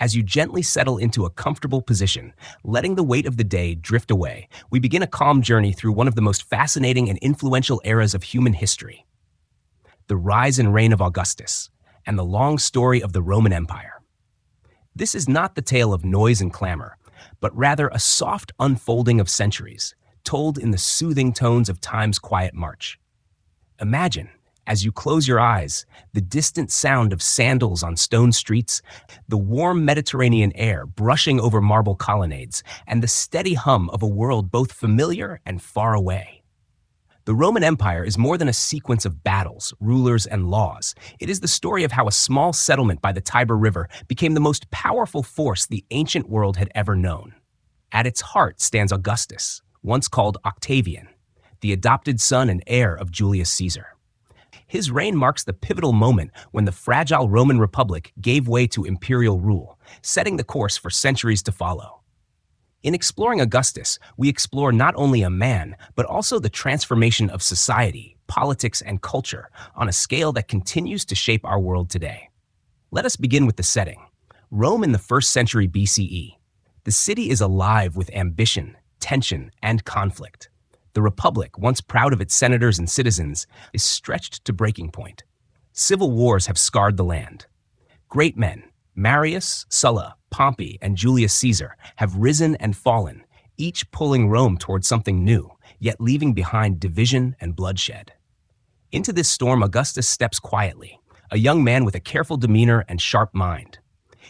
As you gently settle into a comfortable position, letting the weight of the day drift away, we begin a calm journey through one of the most fascinating and influential eras of human history, the rise and reign of Augustus, and the long story of the Roman Empire. This is not the tale of noise and clamor, but rather a soft unfolding of centuries, told in the soothing tones of time's quiet march. Imagine, as you close your eyes, the distant sound of sandals on stone streets, the warm Mediterranean air brushing over marble colonnades, and the steady hum of a world both familiar and far away. The Roman Empire is more than a sequence of battles, rulers, and laws. It is the story of how a small settlement by the Tiber River became the most powerful force the ancient world had ever known. At its heart stands Augustus, once called Octavian, the adopted son and heir of Julius Caesar. His reign marks the pivotal moment when the fragile Roman Republic gave way to imperial rule, setting the course for centuries to follow. In exploring Augustus, we explore not only a man, but also the transformation of society, politics, and culture on a scale that continues to shape our world today. Let us begin with the setting. Rome in the 1st century BCE. The city is alive with ambition, tension, and conflict. The Republic, once proud of its senators and citizens, is stretched to breaking point. Civil wars have scarred the land. Great men, Marius, Sulla, Pompey, and Julius Caesar, have risen and fallen, each pulling Rome toward something new, yet leaving behind division and bloodshed. Into this storm, Augustus steps quietly, a young man with a careful demeanor and sharp mind.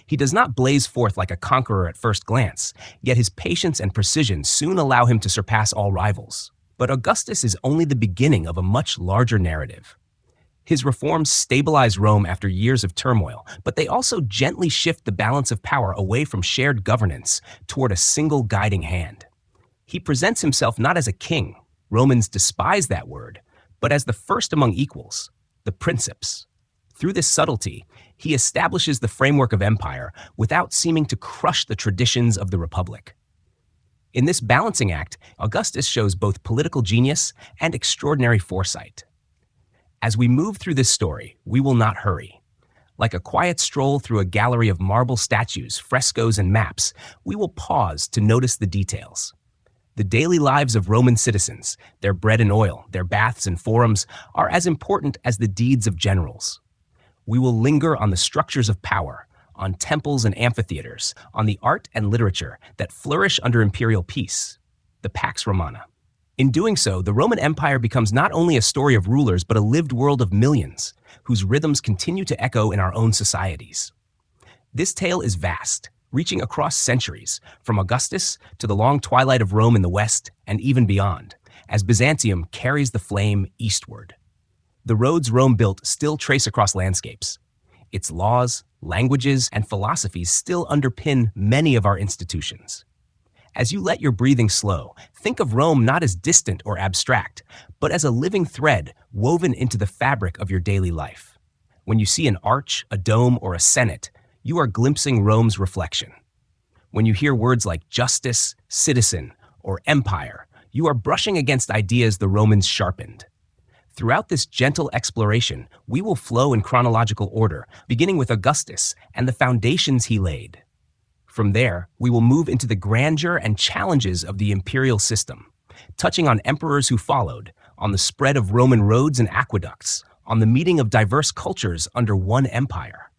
He does not blaze forth like a conqueror at first glance, yet his patience and precision soon allow him to surpass all rivals. But Augustus is only the beginning of a much larger narrative. His reforms stabilize Rome after years of turmoil, but they also gently shift the balance of power away from shared governance toward a single guiding hand. He presents himself not as a king, Romans despise that word, but as the first among equals, the princeps. Through this subtlety, he establishes the framework of empire without seeming to crush the traditions of the Republic. In this balancing act, Augustus shows both political genius and extraordinary foresight. As we move through this story, we will not hurry. Like a quiet stroll through a gallery of marble statues, frescoes, and maps, we will pause to notice the details. The daily lives of Roman citizens, their bread and oil, their baths and forums, are as important as the deeds of generals. We will linger on the structures of power, on temples and amphitheaters, on the art and literature that flourish under imperial peace, the Pax Romana. In doing so, the Roman Empire becomes not only a story of rulers, but a lived world of millions, whose rhythms continue to echo in our own societies. This tale is vast, reaching across centuries, from Augustus to the long twilight of Rome in the west and even beyond, as Byzantium carries the flame eastward. The roads Rome built still trace across landscapes. Its laws, languages, and philosophies still underpin many of our institutions. As you let your breathing slow, think of Rome not as distant or abstract, but as a living thread woven into the fabric of your daily life. When you see an arch, a dome, or a senate, you are glimpsing Rome's reflection. When you hear words like justice, citizen, or empire, you are brushing against ideas the Romans sharpened. Throughout this gentle exploration, we will flow in chronological order, beginning with Augustus and the foundations he laid. From there, we will move into the grandeur and challenges of the imperial system, touching on emperors who followed, on the spread of Roman roads and aqueducts, on the meeting of diverse cultures under one empire.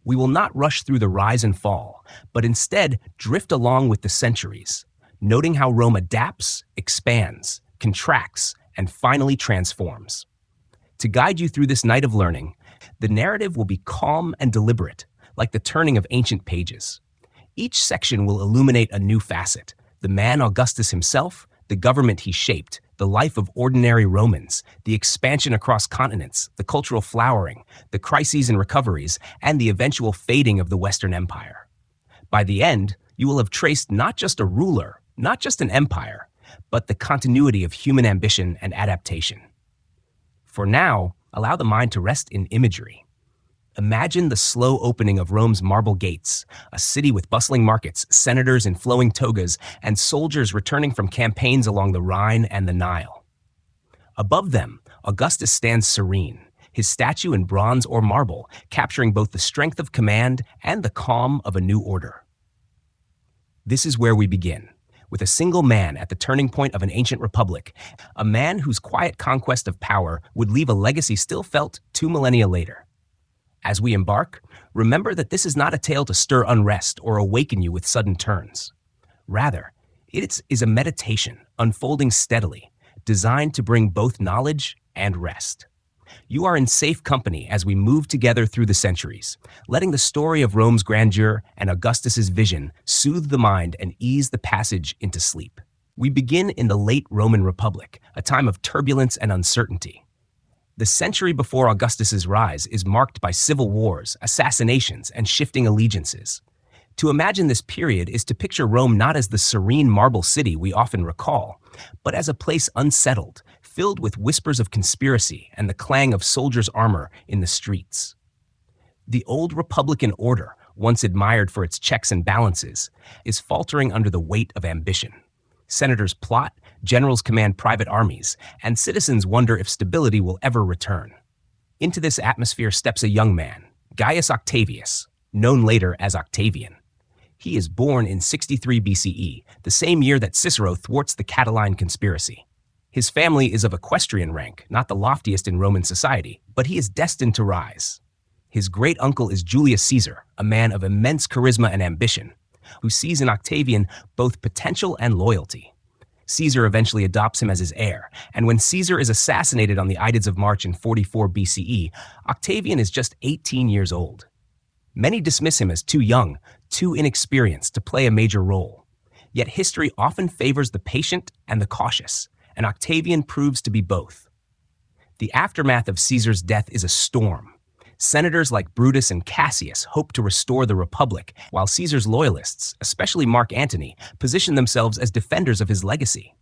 We will not rush through the rise and fall, but instead drift along with the centuries, noting how Rome adapts, expands, contracts, and finally transforms. To guide you through this night of learning, the narrative will be calm and deliberate, like the turning of ancient pages. Each section will illuminate a new facet: the man Augustus himself, the government he shaped, the life of ordinary Romans, the expansion across continents, the cultural flowering, the crises and recoveries, and the eventual fading of the Western Empire. By the end, you will have traced not just a ruler, not just an empire, but the continuity of human ambition and adaptation. For now, allow the mind to rest in imagery. Imagine the slow opening of Rome's marble gates, a city with bustling markets, senators in flowing togas, and soldiers returning from campaigns along the Rhine and the Nile. Above them, Augustus stands serene, his statue in bronze or marble, capturing both the strength of command and the calm of a new order. This is where we begin, with a single man at the turning point of an ancient republic, a man whose quiet conquest of power would leave a legacy still felt 2 millennia later. As we embark, remember that this is not a tale to stir unrest or awaken you with sudden turns. Rather, it is a meditation unfolding steadily, designed to bring both knowledge and rest. You are in safe company as we move together through the centuries, letting the story of Rome's grandeur and Augustus's vision soothe the mind and ease the passage into sleep. We begin in the late Roman Republic, a time of turbulence and uncertainty. The century before Augustus's rise is marked by civil wars, assassinations, and shifting allegiances. To imagine this period is to picture Rome not as the serene marble city we often recall, but as a place unsettled, filled with whispers of conspiracy and the clang of soldiers' armor in the streets. The old Republican order, once admired for its checks and balances, is faltering under the weight of ambition. Senators plot, generals command private armies, and citizens wonder if stability will ever return. Into this atmosphere steps a young man, Gaius Octavius, known later as Octavian. He is born in 63 BCE, the same year that Cicero thwarts the Catiline conspiracy. His family is of equestrian rank, not the loftiest in Roman society, but he is destined to rise. His great-uncle is Julius Caesar, a man of immense charisma and ambition, who sees in Octavian both potential and loyalty. Caesar eventually adopts him as his heir, and when Caesar is assassinated on the Ides of March in 44 BCE, Octavian is just 18 years old. Many dismiss him as too young, too inexperienced to play a major role. Yet history often favors the patient and the cautious, and Octavian proves to be both. The aftermath of Caesar's death is a storm. Senators like Brutus and Cassius hope to restore the Republic, while Caesar's loyalists, especially Mark Antony, position themselves as defenders of his legacy.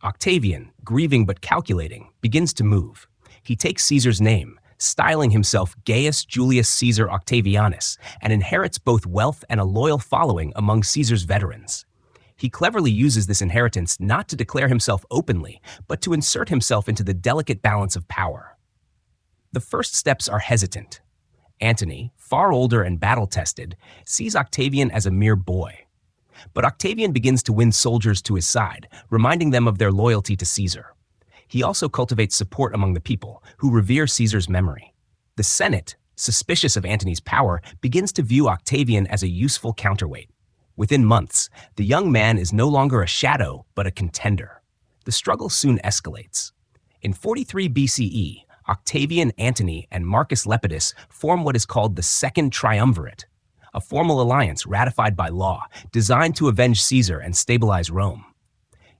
Octavian, grieving but calculating, begins to move. He takes Caesar's name, styling himself Gaius Julius Caesar Octavianus, and inherits both wealth and a loyal following among Caesar's veterans. He cleverly uses this inheritance not to declare himself openly, but to insert himself into the delicate balance of power. The first steps are hesitant. Antony, far older and battle-tested, sees Octavian as a mere boy. But Octavian begins to win soldiers to his side, reminding them of their loyalty to Caesar. He also cultivates support among the people, who revere Caesar's memory. The Senate, suspicious of Antony's power, begins to view Octavian as a useful counterweight. Within months, the young man is no longer a shadow, but a contender. The struggle soon escalates. In 43 BCE, Octavian, Antony, and Marcus Lepidus form what is called the Second Triumvirate, a formal alliance ratified by law, designed to avenge Caesar and stabilize Rome.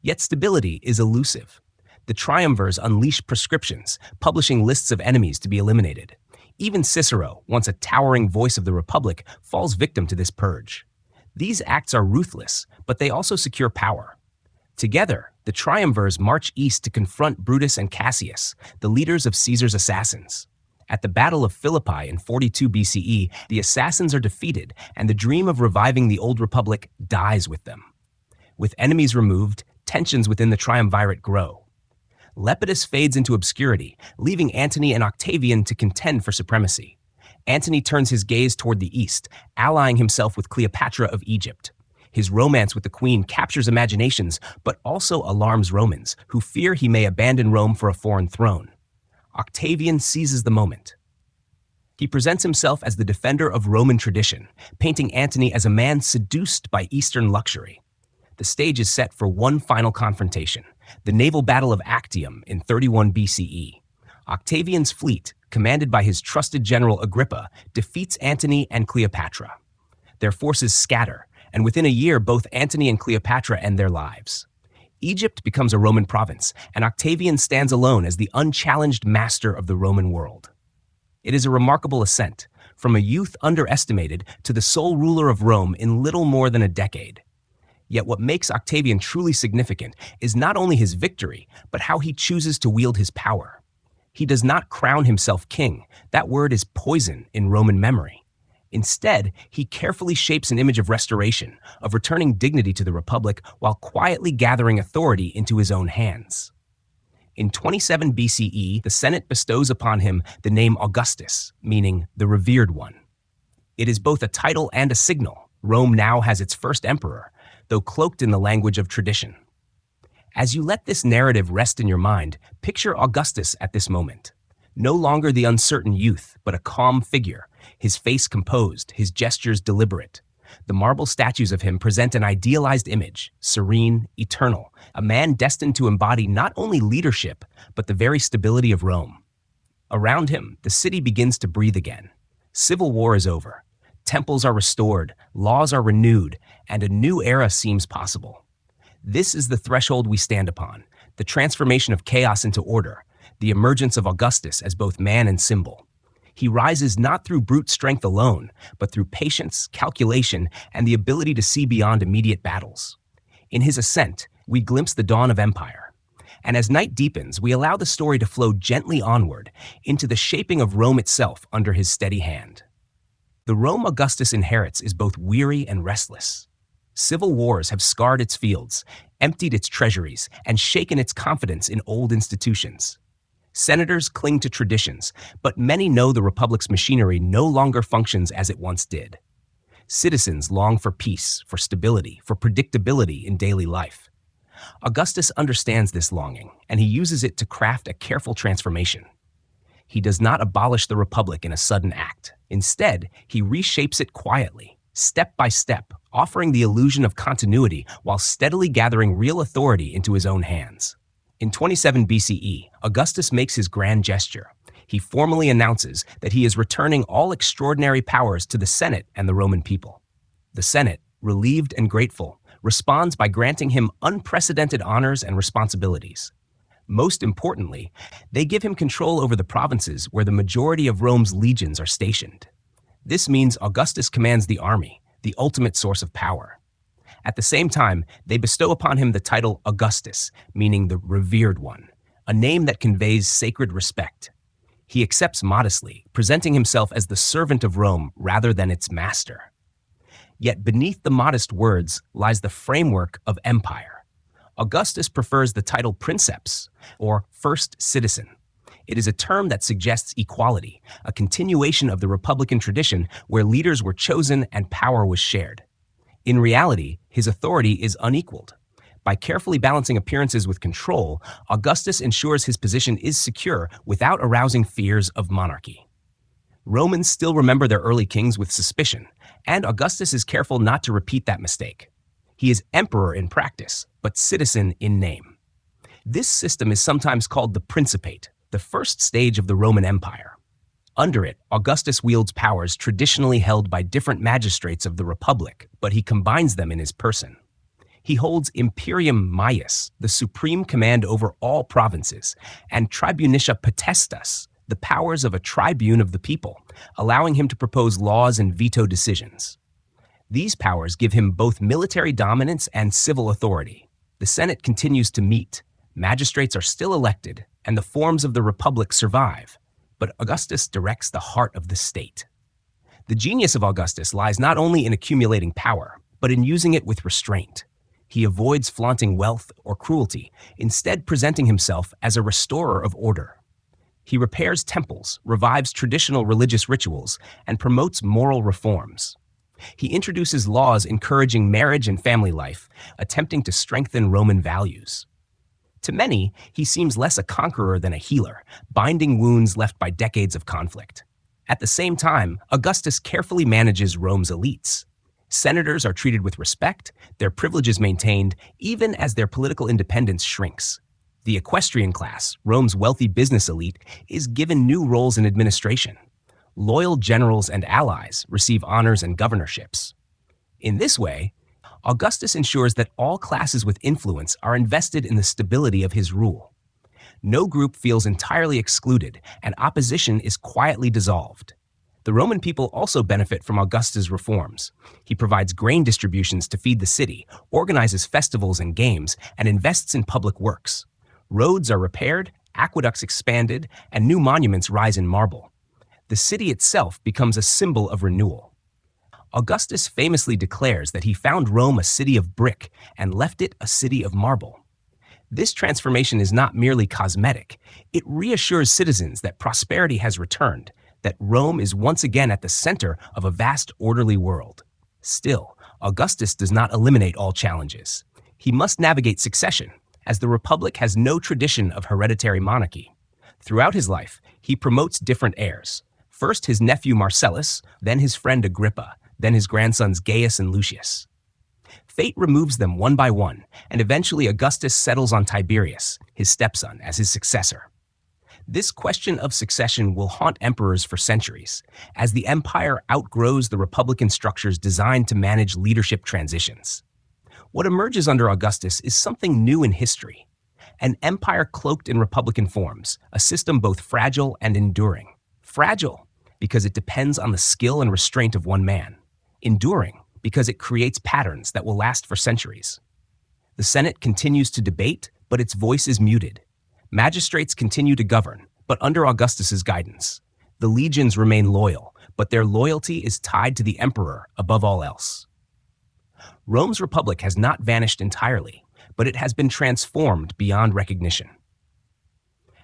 Yet stability is elusive. The triumvirs unleash prescriptions, publishing lists of enemies to be eliminated. Even Cicero, once a towering voice of the Republic, falls victim to this purge. These acts are ruthless, but they also secure power. Together, the triumvirs march east to confront Brutus and Cassius, the leaders of Caesar's assassins. At the Battle of Philippi in 42 BCE, the assassins are defeated, and the dream of reviving the old republic dies with them. With enemies removed, tensions within the triumvirate grow. Lepidus fades into obscurity, leaving Antony and Octavian to contend for supremacy. Antony turns his gaze toward the east, allying himself with Cleopatra of Egypt. His romance with the queen captures imaginations, but also alarms Romans, who fear he may abandon Rome for a foreign throne. Octavian seizes the moment. He presents himself as the defender of Roman tradition, painting Antony as a man seduced by Eastern luxury. The stage is set for one final confrontation, the naval battle of Actium in 31 BCE. Octavian's fleet, commanded by his trusted general Agrippa, defeats Antony and Cleopatra. Their forces scatter, and within a year both Antony and Cleopatra end their lives. Egypt becomes a Roman province, and Octavian stands alone as the unchallenged master of the Roman world. It is a remarkable ascent, from a youth underestimated to the sole ruler of Rome in little more than a decade. Yet what makes Octavian truly significant is not only his victory, but how he chooses to wield his power. He does not crown himself king. That word is poison in Roman memory. Instead, he carefully shapes an image of restoration, of returning dignity to the Republic while quietly gathering authority into his own hands. In 27 BCE, the Senate bestows upon him the name Augustus, meaning the revered one. It is both a title and a signal. Rome now has its first emperor, though cloaked in the language of tradition. As you let this narrative rest in your mind, picture Augustus at this moment. No longer the uncertain youth, but a calm figure, his face composed, his gestures deliberate. The marble statues of him present an idealized image, serene, eternal, a man destined to embody not only leadership, but the very stability of Rome. Around him, the city begins to breathe again. Civil war is over. Temples are restored, laws are renewed, and a new era seems possible. This is the threshold we stand upon, the transformation of chaos into order, the emergence of Augustus as both man and symbol. He rises not through brute strength alone, but through patience, calculation, and the ability to see beyond immediate battles. In his ascent, we glimpse the dawn of empire. And as night deepens, we allow the story to flow gently onward into the shaping of Rome itself under his steady hand. The Rome Augustus inherits is both weary and restless. Civil wars have scarred its fields, emptied its treasuries, and shaken its confidence in old institutions. Senators cling to traditions, but many know the Republic's machinery no longer functions as it once did. Citizens long for peace, for stability, for predictability in daily life. Augustus understands this longing, and he uses it to craft a careful transformation. He does not abolish the Republic in a sudden act. Instead, he reshapes it quietly, step by step, offering the illusion of continuity while steadily gathering real authority into his own hands. In 27 BCE, Augustus makes his grand gesture. He formally announces that he is returning all extraordinary powers to the Senate and the Roman people. The Senate, relieved and grateful, responds by granting him unprecedented honors and responsibilities. Most importantly, they give him control over the provinces where the majority of Rome's legions are stationed. This means Augustus commands the army, the ultimate source of power. At the same time, they bestow upon him the title Augustus, meaning the revered one, a name that conveys sacred respect. He accepts modestly, presenting himself as the servant of Rome rather than its master. Yet beneath the modest words lies the framework of empire. Augustus prefers the title princeps, or first citizen. It is a term that suggests equality, a continuation of the republican tradition where leaders were chosen and power was shared. In reality, his authority is unequaled. By carefully balancing appearances with control, Augustus ensures his position is secure without arousing fears of monarchy. Romans still remember their early kings with suspicion, and Augustus is careful not to repeat that mistake. He is emperor in practice, but citizen in name. This system is sometimes called the Principate, the first stage of the Roman Empire. Under it, Augustus wields powers traditionally held by different magistrates of the Republic, but he combines them in his person. He holds imperium maius, the supreme command over all provinces, and tribunicia potestas, the powers of a tribune of the people, allowing him to propose laws and veto decisions. These powers give him both military dominance and civil authority. The Senate continues to meet, magistrates are still elected, and the forms of the Republic survive. But Augustus directs the heart of the state. The genius of Augustus lies not only in accumulating power, but in using it with restraint. He avoids flaunting wealth or cruelty, instead presenting himself as a restorer of order. He repairs temples, revives traditional religious rituals, and promotes moral reforms. He introduces laws encouraging marriage and family life, attempting to strengthen Roman values. To many, he seems less a conqueror than a healer, binding wounds left by decades of conflict. At the same time, Augustus carefully manages Rome's elites. Senators are treated with respect, their privileges maintained, even as their political independence shrinks. The equestrian class, Rome's wealthy business elite, is given new roles in administration. Loyal generals and allies receive honors and governorships. In this way, Augustus ensures that all classes with influence are invested in the stability of his rule. No group feels entirely excluded, and opposition is quietly dissolved. The Roman people also benefit from Augustus' reforms. He provides grain distributions to feed the city, organizes festivals and games, and invests in public works. Roads are repaired, aqueducts expanded, and new monuments rise in marble. The city itself becomes a symbol of renewal. Augustus famously declares that he found Rome a city of brick and left it a city of marble. This transformation is not merely cosmetic. It reassures citizens that prosperity has returned, that Rome is once again at the center of a vast, orderly world. Still, Augustus does not eliminate all challenges. He must navigate succession, as the Republic has no tradition of hereditary monarchy. Throughout his life, he promotes different heirs. First his nephew Marcellus, then his friend Agrippa, then his grandsons Gaius and Lucius. Fate removes them one by one, and eventually Augustus settles on Tiberius, his stepson, as his successor. This question of succession will haunt emperors for centuries, as the empire outgrows the republican structures designed to manage leadership transitions. What emerges under Augustus is something new in history: an empire cloaked in republican forms, a system both fragile and enduring. Fragile, because it depends on the skill and restraint of one man. Enduring, because it creates patterns that will last for centuries. The Senate continues to debate, but its voice is muted. Magistrates continue to govern, but under Augustus's guidance. The legions remain loyal, but their loyalty is tied to the emperor above all else. Rome's republic has not vanished entirely, but it has been transformed beyond recognition.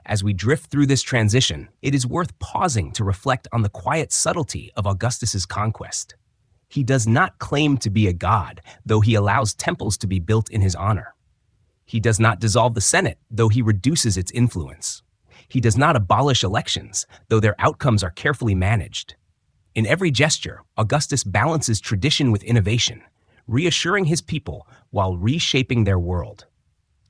As we drift through this transition, it is worth pausing to reflect on the quiet subtlety of Augustus's conquest. He does not claim to be a god, though he allows temples to be built in his honor. He does not dissolve the Senate, though he reduces its influence. He does not abolish elections, though their outcomes are carefully managed. In every gesture, Augustus balances tradition with innovation, reassuring his people while reshaping their world.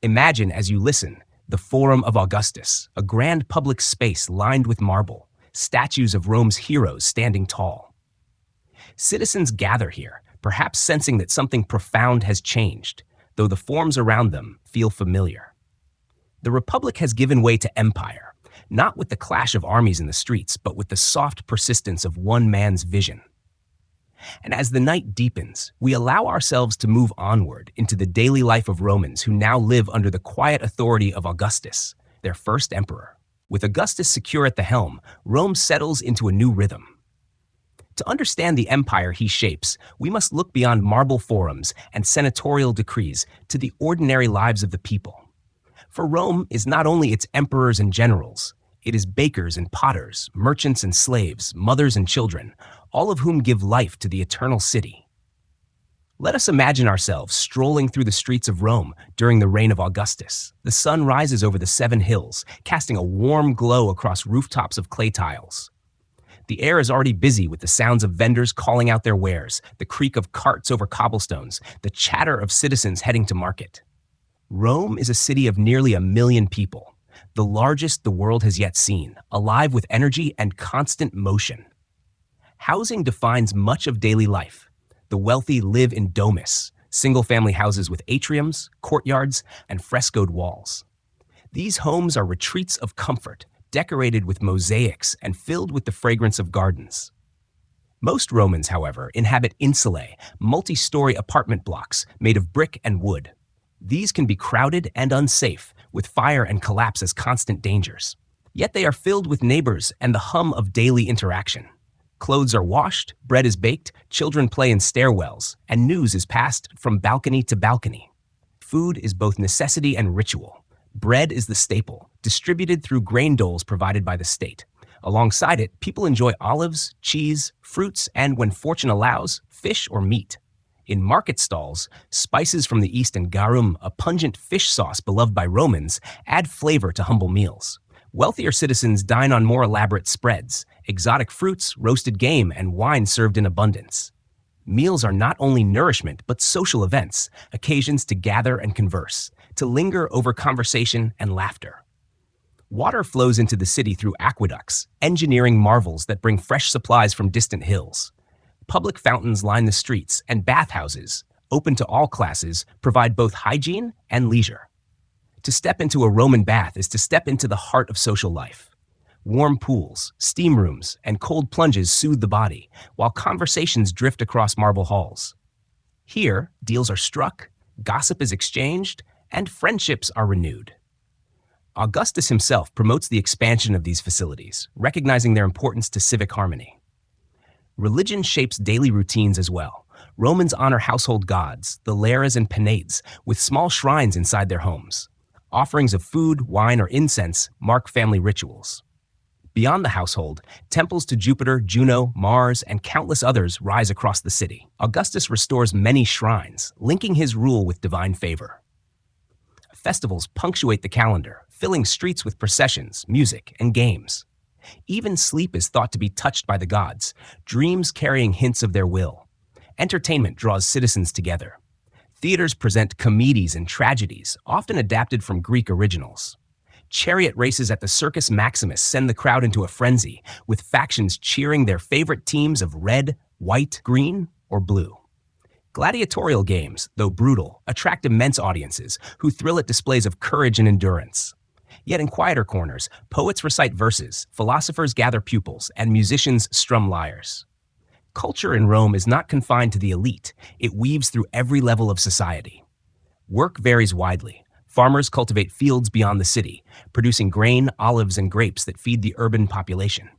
Imagine, as you listen, the Forum of Augustus, a grand public space lined with marble, statues of Rome's heroes standing tall. Citizens gather here, perhaps sensing that something profound has changed, though the forms around them feel familiar. The Republic has given way to empire, not with the clash of armies in the streets, but with the soft persistence of one man's vision. And as the night deepens, we allow ourselves to move onward into the daily life of Romans who now live under the quiet authority of Augustus, their first emperor. With Augustus secure at the helm, Rome settles into a new rhythm. To understand the empire he shapes, we must look beyond marble forums and senatorial decrees to the ordinary lives of the people. For Rome is not only its emperors and generals, it is bakers and potters, merchants and slaves, mothers and children, all of whom give life to the eternal city. Let us imagine ourselves strolling through the streets of Rome during the reign of Augustus. The sun rises over the 7 hills, casting a warm glow across rooftops of clay tiles. The air is already busy with the sounds of vendors calling out their wares, the creak of carts over cobblestones, the chatter of citizens heading to market. Rome is a city of nearly 1 million people, the largest the world has yet seen, alive with energy and constant motion. Housing defines much of daily life. The wealthy live in domus, single-family houses with atriums, courtyards, and frescoed walls. These homes are retreats of comfort, decorated with mosaics and filled with the fragrance of gardens. Most Romans, however, inhabit insulae, multi-story apartment blocks made of brick and wood. These can be crowded and unsafe, with fire and collapse as constant dangers. Yet they are filled with neighbors and the hum of daily interaction. Clothes are washed, bread is baked, children play in stairwells, and news is passed from balcony to balcony. Food is both necessity and ritual. Bread is the staple, distributed through grain doles provided by the state. Alongside it, people enjoy olives, cheese, fruits, and, when fortune allows, fish or meat. In market stalls, spices from the east and garum, a pungent fish sauce beloved by Romans, add flavor to humble meals. Wealthier citizens dine on more elaborate spreads, exotic fruits, roasted game, and wine served in abundance. Meals are not only nourishment, but social events, occasions to gather and converse, to linger over conversation and laughter. Water flows into the city through aqueducts, engineering marvels that bring fresh supplies from distant hills. Public fountains line the streets, and bathhouses, open to all classes, provide both hygiene and leisure. To step into a Roman bath is to step into the heart of social life. Warm pools, steam rooms, and cold plunges soothe the body, while conversations drift across marble halls. Here, deals are struck, gossip is exchanged, and friendships are renewed. Augustus himself promotes the expansion of these facilities, recognizing their importance to civic harmony. Religion shapes daily routines as well. Romans honor household gods, the lares and penates, with small shrines inside their homes. Offerings of food, wine, or incense mark family rituals. Beyond the household, temples to Jupiter, Juno, Mars, and countless others rise across the city. Augustus restores many shrines, linking his rule with divine favor. Festivals punctuate the calendar, filling streets with processions, music, and games. Even sleep is thought to be touched by the gods, dreams carrying hints of their will. Entertainment draws citizens together. Theaters present comedies and tragedies, often adapted from Greek originals. Chariot races at the Circus Maximus send the crowd into a frenzy, with factions cheering their favorite teams of red, white, green, or blue. Gladiatorial games, though brutal, attract immense audiences who thrill at displays of courage and endurance. Yet in quieter corners, poets recite verses, philosophers gather pupils, and musicians strum lyres. Culture in Rome is not confined to the elite. It weaves through every level of society. Work varies widely. Farmers cultivate fields beyond the city, producing grain, olives, and grapes that feed the urban population.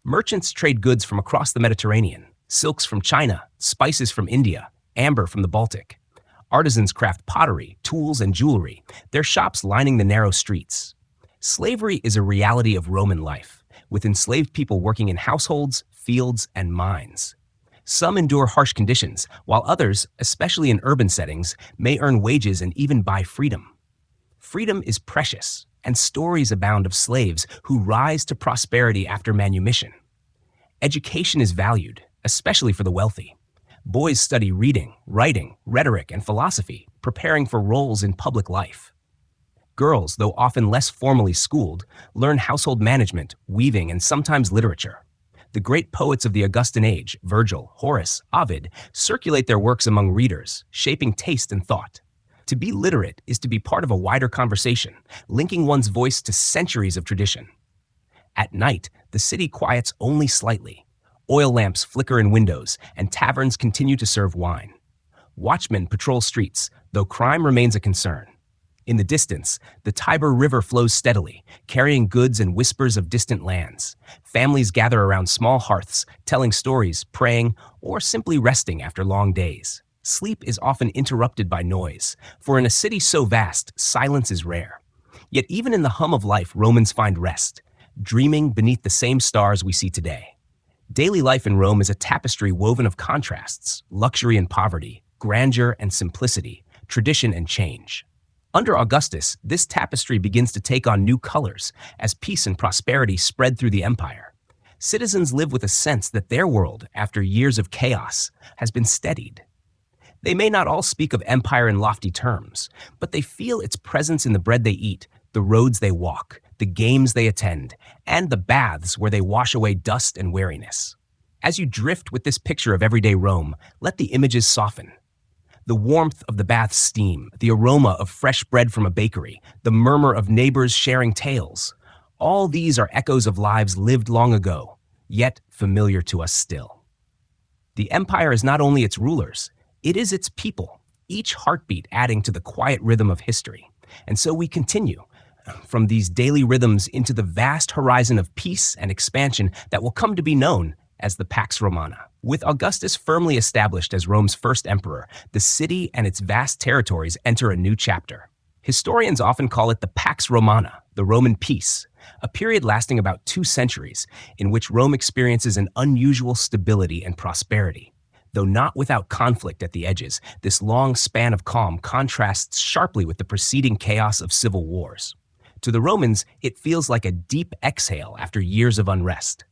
Merchants trade goods from across the Mediterranean, silks from China, spices from India, amber from the Baltic. Artisans craft pottery, tools, and jewelry, their shops lining the narrow streets. Slavery is a reality of Roman life, with enslaved people working in households, fields, and mines. Some endure harsh conditions, while others, especially in urban settings, may earn wages and even buy freedom. Freedom is precious, and stories abound of slaves who rise to prosperity after manumission. Education is valued, especially for the wealthy. Boys study reading, writing, rhetoric, and philosophy, preparing for roles in public life. Girls, though often less formally schooled, learn household management, weaving, and sometimes literature. The great poets of the Augustan age, Virgil, Horace, Ovid, circulate their works among readers, shaping taste and thought. To be literate is to be part of a wider conversation, linking one's voice to centuries of tradition. At night, the city quiets only slightly. Oil lamps flicker in windows, and taverns continue to serve wine. Watchmen patrol streets, though crime remains a concern. In the distance, the Tiber River flows steadily, carrying goods and whispers of distant lands. Families gather around small hearths, telling stories, praying, or simply resting after long days. Sleep is often interrupted by noise, for in a city so vast, silence is rare. Yet even in the hum of life, Romans find rest, dreaming beneath the same stars we see today. Daily life in Rome is a tapestry woven of contrasts, luxury and poverty, grandeur and simplicity, tradition and change. Under Augustus, this tapestry begins to take on new colors as peace and prosperity spread through the empire. Citizens live with a sense that their world, after years of chaos, has been steadied. They may not all speak of empire in lofty terms, but they feel its presence in the bread they eat, the roads they walk, the games they attend, and the baths where they wash away dust and weariness. As you drift with this picture of everyday Rome, let the images soften. The warmth of the bath's steam, the aroma of fresh bread from a bakery, the murmur of neighbors sharing tales. All these are echoes of lives lived long ago, yet familiar to us still. The empire is not only its rulers, it is its people, each heartbeat adding to the quiet rhythm of history. And so we continue, from these daily rhythms into the vast horizon of peace and expansion that will come to be known as the Pax Romana. With Augustus firmly established as Rome's first emperor, the city and its vast territories enter a new chapter. Historians often call it the Pax Romana, the Roman peace, a period lasting about 2 centuries in which Rome experiences an unusual stability and prosperity. Though not without conflict at the edges, this long span of calm contrasts sharply with the preceding chaos of civil wars. To the Romans, it feels like a deep exhale after years of unrest.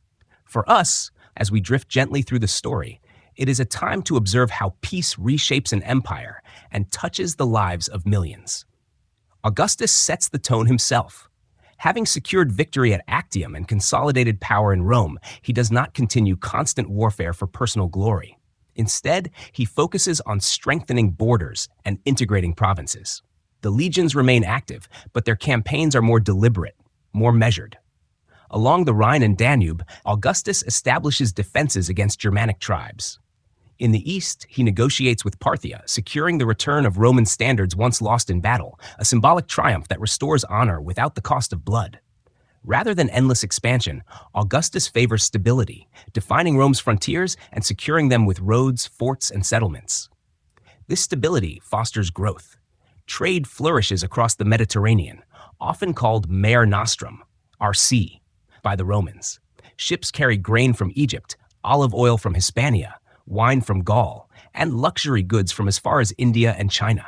For us, as we drift gently through the story, it is a time to observe how peace reshapes an empire and touches the lives of millions. Augustus sets the tone himself. Having secured victory at Actium and consolidated power in Rome, he does not continue constant warfare for personal glory. Instead, he focuses on strengthening borders and integrating provinces. The legions remain active, but their campaigns are more deliberate, more measured. Along the Rhine and Danube, Augustus establishes defenses against Germanic tribes. In the east, he negotiates with Parthia, securing the return of Roman standards once lost in battle, a symbolic triumph that restores honor without the cost of blood. Rather than endless expansion, Augustus favors stability, defining Rome's frontiers and securing them with roads, forts, and settlements. This stability fosters growth. Trade flourishes across the Mediterranean, often called Mare Nostrum, our sea, by the Romans. Ships carry grain from Egypt, olive oil from Hispania, wine from Gaul, and luxury goods from as far as India and China.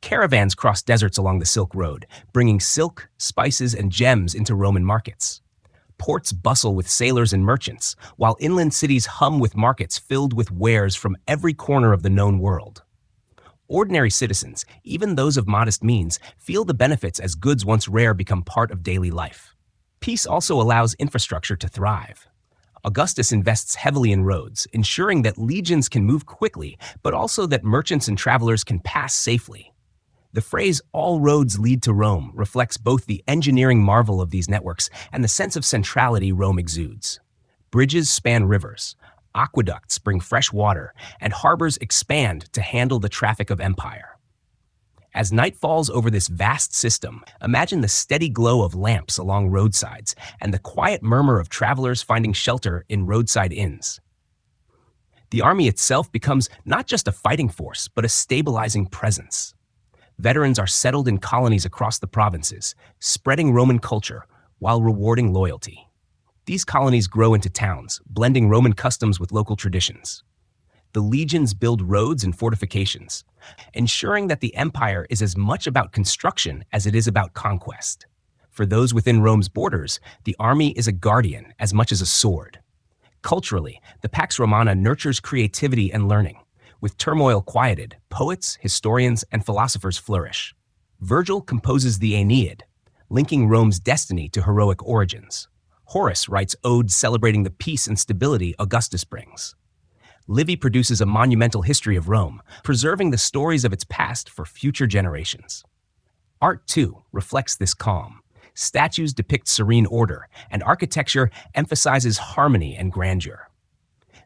Caravans cross deserts along the Silk Road, bringing silk, spices, and gems into Roman markets. Ports bustle with sailors and merchants, while inland cities hum with markets filled with wares from every corner of the known world. Ordinary citizens, even those of modest means, feel the benefits as goods once rare become part of daily life. Peace also allows infrastructure to thrive. Augustus invests heavily in roads, ensuring that legions can move quickly, but also that merchants and travelers can pass safely. The phrase, "all roads lead to Rome," reflects both the engineering marvel of these networks and the sense of centrality Rome exudes. Bridges span rivers, aqueducts bring fresh water, and harbors expand to handle the traffic of empire. As night falls over this vast system, imagine the steady glow of lamps along roadsides and the quiet murmur of travelers finding shelter in roadside inns. The army itself becomes not just a fighting force, but a stabilizing presence. Veterans are settled in colonies across the provinces, spreading Roman culture while rewarding loyalty. These colonies grow into towns, blending Roman customs with local traditions. The legions build roads and fortifications, ensuring that the empire is as much about construction as it is about conquest. For those within Rome's borders, the army is a guardian as much as a sword. Culturally, the Pax Romana nurtures creativity and learning. With turmoil quieted, poets, historians, and philosophers flourish. Virgil composes the Aeneid, linking Rome's destiny to heroic origins. Horace writes odes celebrating the peace and stability Augustus brings. Livy produces a monumental history of Rome, preserving the stories of its past for future generations. Art, too, reflects this calm. Statues depict serene order, and architecture emphasizes harmony and grandeur.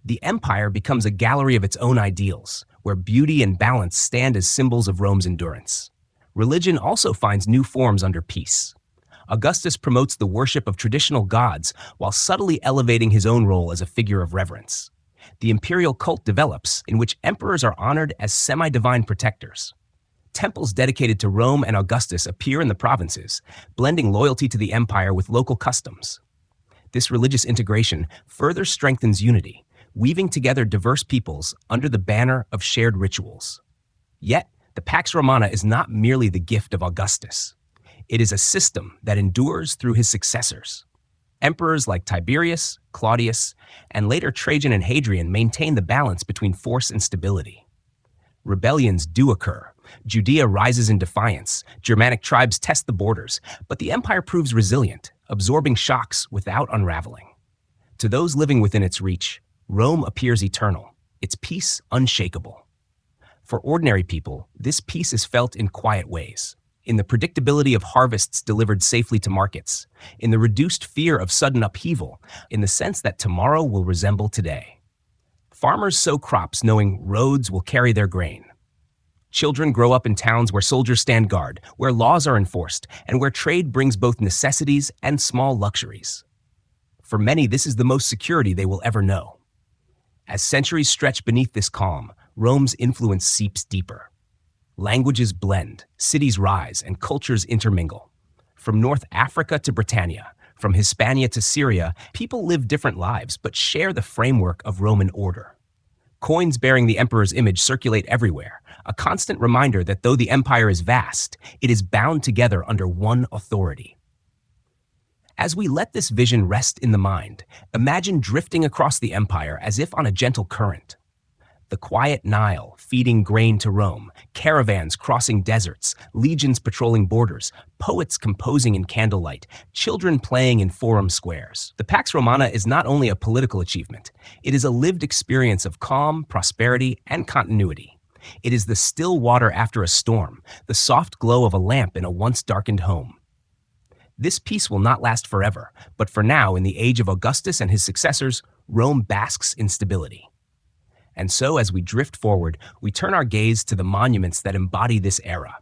The empire becomes a gallery of its own ideals, where beauty and balance stand as symbols of Rome's endurance. Religion also finds new forms under peace. Augustus promotes the worship of traditional gods while subtly elevating his own role as a figure of reverence. The imperial cult develops, in which emperors are honored as semi-divine protectors. Temples dedicated to Rome and Augustus appear in the provinces, blending loyalty to the empire with local customs. This religious integration further strengthens unity, weaving together diverse peoples under the banner of shared rituals. Yet, the Pax Romana is not merely the gift of Augustus. It is a system that endures through his successors. Emperors like Tiberius, Claudius, and later Trajan and Hadrian maintain the balance between force and stability. Rebellions do occur. Judea rises in defiance. Germanic tribes test the borders, but the empire proves resilient, absorbing shocks without unraveling. To those living within its reach, Rome appears eternal, its peace unshakable. For ordinary people, this peace is felt in quiet ways, in the predictability of harvests delivered safely to markets, in the reduced fear of sudden upheaval, in the sense that tomorrow will resemble today. Farmers sow crops knowing roads will carry their grain. Children grow up in towns where soldiers stand guard, where laws are enforced, and where trade brings both necessities and small luxuries. For many, this is the most security they will ever know. As centuries stretch beneath this calm, Rome's influence seeps deeper. Languages blend, cities rise, and cultures intermingle. From North Africa to Britannia, from Hispania to Syria, people live different lives but share the framework of Roman order. Coins bearing the emperor's image circulate everywhere, a constant reminder that though the empire is vast, it is bound together under one authority. As we let this vision rest in the mind, imagine drifting across the empire as if on a gentle current. The quiet Nile feeding grain to Rome, caravans crossing deserts, legions patrolling borders, poets composing in candlelight, children playing in forum squares. The Pax Romana is not only a political achievement, it is a lived experience of calm, prosperity, and continuity. It is the still water after a storm, the soft glow of a lamp in a once darkened home. This peace will not last forever, but for now, in the age of Augustus and his successors, Rome basks in stability. And so, as we drift forward, we turn our gaze to the monuments that embody this era.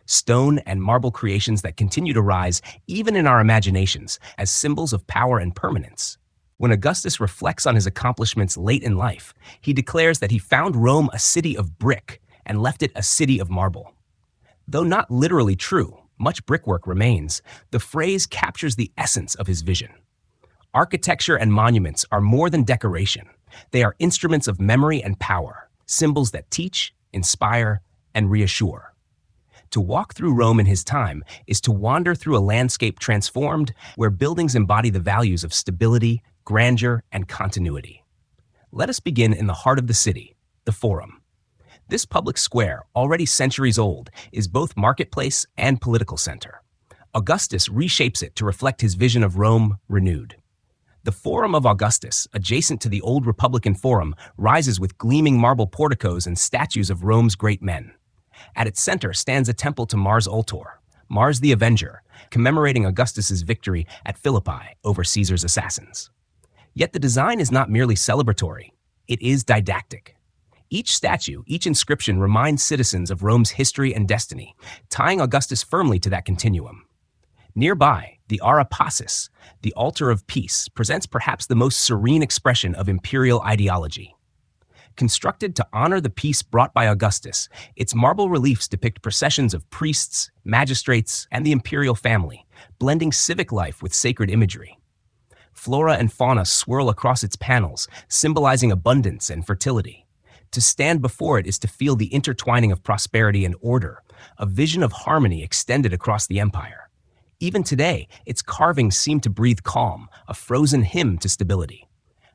Stone and marble creations that continue to rise, even in our imaginations, as symbols of power and permanence. When Augustus reflects on his accomplishments late in life, he declares that he found Rome a city of brick and left it a city of marble. Though not literally true, much brickwork remains, the phrase captures the essence of his vision. Architecture and monuments are more than decoration. They are instruments of memory and power, symbols that teach, inspire, and reassure. To walk through Rome in his time is to wander through a landscape transformed where buildings embody the values of stability, grandeur, and continuity. Let us begin in the heart of the city, the Forum. This public square, already centuries old, is both marketplace and political center. Augustus reshapes it to reflect his vision of Rome renewed. The Forum of Augustus, adjacent to the old Republican Forum, rises with gleaming marble porticos and statues of Rome's great men. At its center stands a temple to Mars Ultor, Mars the Avenger, commemorating Augustus's victory at Philippi over Caesar's assassins. Yet the design is not merely celebratory, it is didactic. Each statue, each inscription reminds citizens of Rome's history and destiny, tying Augustus firmly to that continuum. Nearby, the Ara Pacis, the altar of peace, presents perhaps the most serene expression of imperial ideology. Constructed to honor the peace brought by Augustus, its marble reliefs depict processions of priests, magistrates, and the imperial family, blending civic life with sacred imagery. Flora and fauna swirl across its panels, symbolizing abundance and fertility. To stand before it is to feel the intertwining of prosperity and order, a vision of harmony extended across the empire. Even today, its carvings seem to breathe calm, a frozen hymn to stability.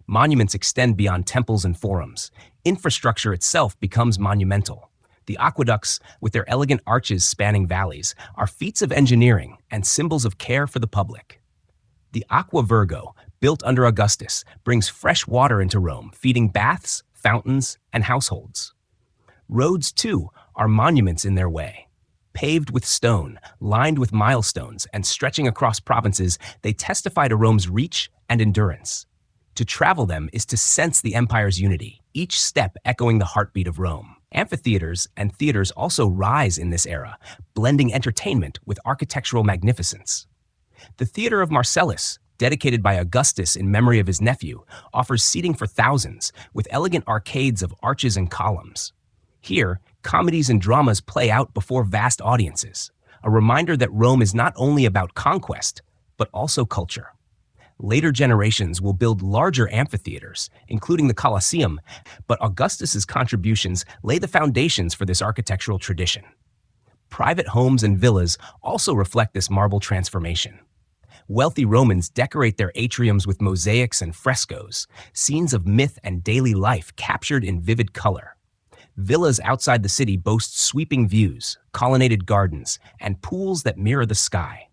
Monuments extend beyond temples and forums. Infrastructure itself becomes monumental. The aqueducts, with their elegant arches spanning valleys, are feats of engineering and symbols of care for the public. The Aqua Virgo, built under Augustus, brings fresh water into Rome, feeding baths, fountains, and households. Roads, too, are monuments in their way. Paved with stone, lined with milestones, and stretching across provinces, they testify to Rome's reach and endurance. To travel them is to sense the empire's unity, each step echoing the heartbeat of Rome. Amphitheaters and theaters also rise in this era, blending entertainment with architectural magnificence. The Theater of Marcellus, dedicated by Augustus in memory of his nephew, offers seating for thousands, with elegant arcades of arches and columns. Here, comedies and dramas play out before vast audiences, a reminder that Rome is not only about conquest, but also culture. Later generations will build larger amphitheaters, including the Colosseum, but Augustus's contributions lay the foundations for this architectural tradition. Private homes and villas also reflect this marble transformation. Wealthy Romans decorate their atriums with mosaics and frescoes, scenes of myth and daily life captured in vivid color. Villas outside the city boast sweeping views, colonnaded gardens, and pools that mirror the sky.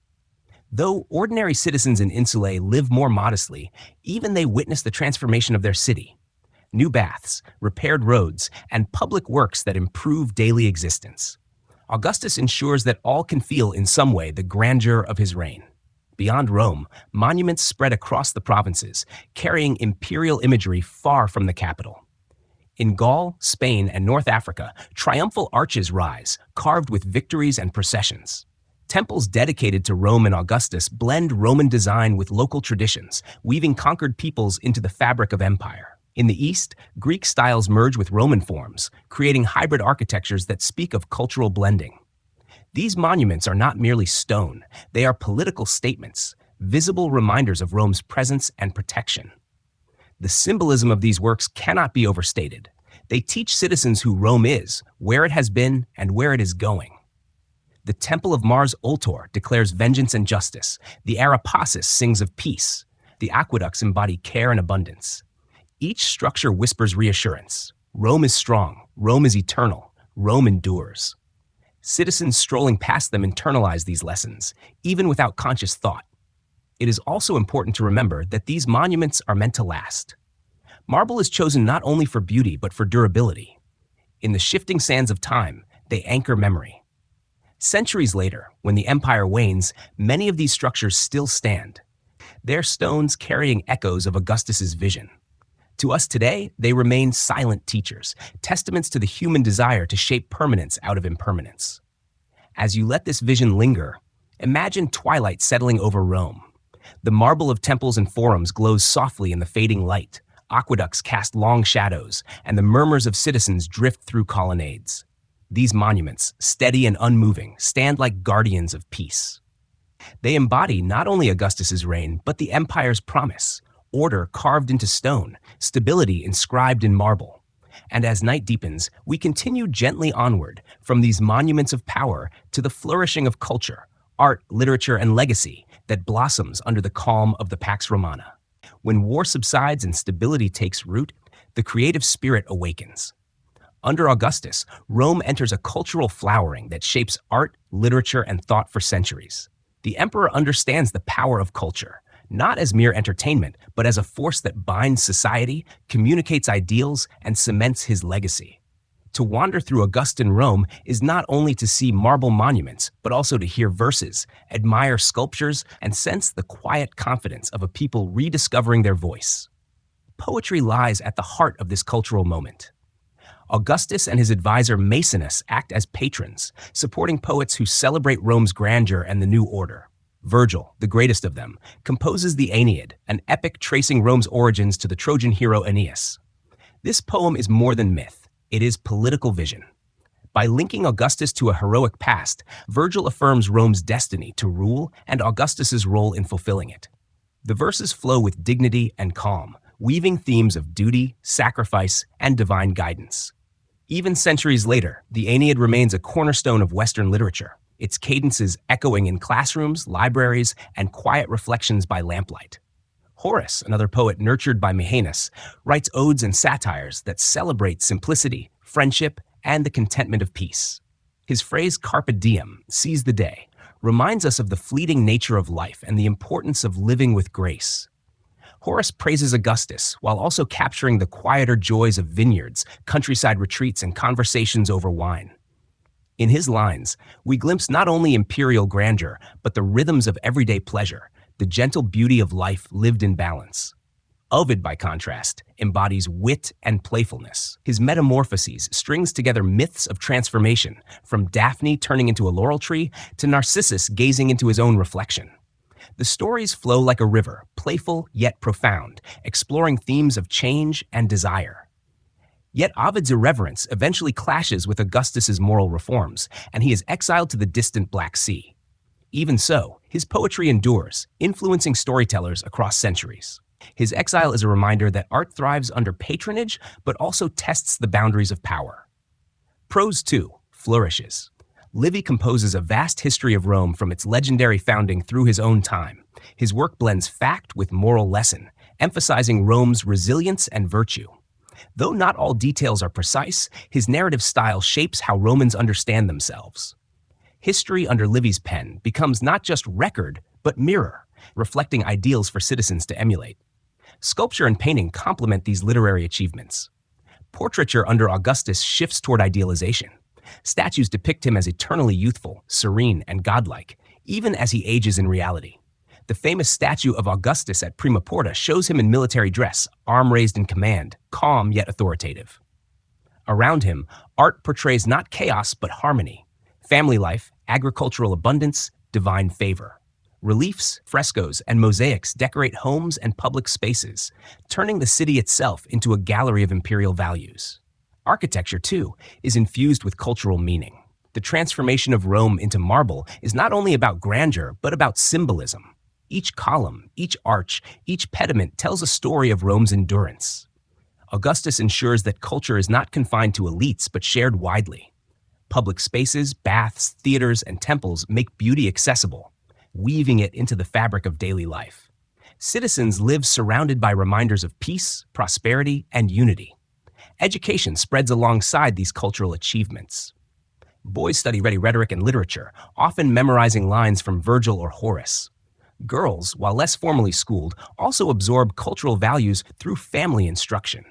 Though ordinary citizens in Insulae live more modestly, even they witness the transformation of their city. New baths, repaired roads, and public works that improve daily existence. Augustus ensures that all can feel in some way the grandeur of his reign. Beyond Rome, monuments spread across the provinces, carrying imperial imagery far from the capital. In Gaul, Spain, and North Africa, triumphal arches rise, carved with victories and processions. Temples dedicated to Rome and Augustus blend Roman design with local traditions, weaving conquered peoples into the fabric of empire. In the East, Greek styles merge with Roman forms, creating hybrid architectures that speak of cultural blending. These monuments are not merely stone, they are political statements, visible reminders of Rome's presence and protection. The symbolism of these works cannot be overstated. They teach citizens who Rome is, where it has been, and where it is going. The Temple of Mars Ultor declares vengeance and justice. The Ara Pacis sings of peace. The aqueducts embody care and abundance. Each structure whispers reassurance. Rome is strong. Rome is eternal. Rome endures. Citizens strolling past them internalize these lessons, even without conscious thought. It is also important to remember that these monuments are meant to last. Marble is chosen not only for beauty, but for durability. In the shifting sands of time, they anchor memory. Centuries later, when the empire wanes, many of these structures still stand, their stones carrying echoes of Augustus's vision. To us today, they remain silent teachers, testaments to the human desire to shape permanence out of impermanence. As you let this vision linger, imagine twilight settling over Rome. The marble of temples and forums glows softly in the fading light, aqueducts cast long shadows, and the murmurs of citizens drift through colonnades. These monuments, steady and unmoving, stand like guardians of peace. They embody not only Augustus's reign, but the empire's promise: order carved into stone, stability inscribed in marble. And as night deepens, we continue gently onward from these monuments of power to the flourishing of culture, art, literature, and legacy that blossoms under the calm of the Pax Romana. When war subsides and stability takes root, the creative spirit awakens. Under Augustus, Rome enters a cultural flowering that shapes art, literature, and thought for centuries. The emperor understands the power of culture, not as mere entertainment, but as a force that binds society, communicates ideals, and cements his legacy. To wander through Augustan Rome is not only to see marble monuments, but also to hear verses, admire sculptures, and sense the quiet confidence of a people rediscovering their voice. Poetry lies at the heart of this cultural moment. Augustus and his advisor Maecenas act as patrons, supporting poets who celebrate Rome's grandeur and the new order. Virgil, the greatest of them, composes the Aeneid, an epic tracing Rome's origins to the Trojan hero Aeneas. This poem is more than myth, it is political vision. By linking Augustus to a heroic past, Virgil affirms Rome's destiny to rule and Augustus's role in fulfilling it. The verses flow with dignity and calm, weaving themes of duty, sacrifice, and divine guidance. Even centuries later, the Aeneid remains a cornerstone of Western literature, its cadences echoing in classrooms, libraries, and quiet reflections by lamplight. Horace, another poet nurtured by Maecenas, writes odes and satires that celebrate simplicity, friendship, and the contentment of peace. His phrase "carpe diem," seize the day, reminds us of the fleeting nature of life and the importance of living with grace. Horace praises Augustus while also capturing the quieter joys of vineyards, countryside retreats, and conversations over wine. In his lines, we glimpse not only imperial grandeur, but the rhythms of everyday pleasure, the gentle beauty of life lived in balance. Ovid, by contrast, embodies wit and playfulness. His Metamorphoses strings together myths of transformation, from Daphne turning into a laurel tree to Narcissus gazing into his own reflection. The stories flow like a river, playful yet profound, exploring themes of change and desire. Yet Ovid's irreverence eventually clashes with Augustus's moral reforms, and he is exiled to the distant Black Sea. Even so, his poetry endures, influencing storytellers across centuries. His exile is a reminder that art thrives under patronage, but also tests the boundaries of power. Prose, too, flourishes. Livy composes a vast history of Rome from its legendary founding through his own time. His work blends fact with moral lesson, emphasizing Rome's resilience and virtue. Though not all details are precise, his narrative style shapes how Romans understand themselves. History under Livy's pen becomes not just record, but mirror, reflecting ideals for citizens to emulate. Sculpture and painting complement these literary achievements. Portraiture under Augustus shifts toward idealization. Statues depict him as eternally youthful, serene, and godlike, even as he ages in reality. The famous statue of Augustus at Prima Porta shows him in military dress, arm raised in command, calm yet authoritative. Around him, art portrays not chaos but harmony, family life, agricultural abundance, divine favor. Reliefs, frescoes, and mosaics decorate homes and public spaces, turning the city itself into a gallery of imperial values. Architecture, too, is infused with cultural meaning. The transformation of Rome into marble is not only about grandeur, but about symbolism. Each column, each arch, each pediment tells a story of Rome's endurance. Augustus ensures that culture is not confined to elites, but shared widely. Public spaces, baths, theaters, and temples make beauty accessible, weaving it into the fabric of daily life. Citizens live surrounded by reminders of peace, prosperity, and unity. Education spreads alongside these cultural achievements. Boys study ready rhetoric and literature, often memorizing lines from Virgil or Horace. Girls, while less formally schooled, also absorb cultural values through family instruction.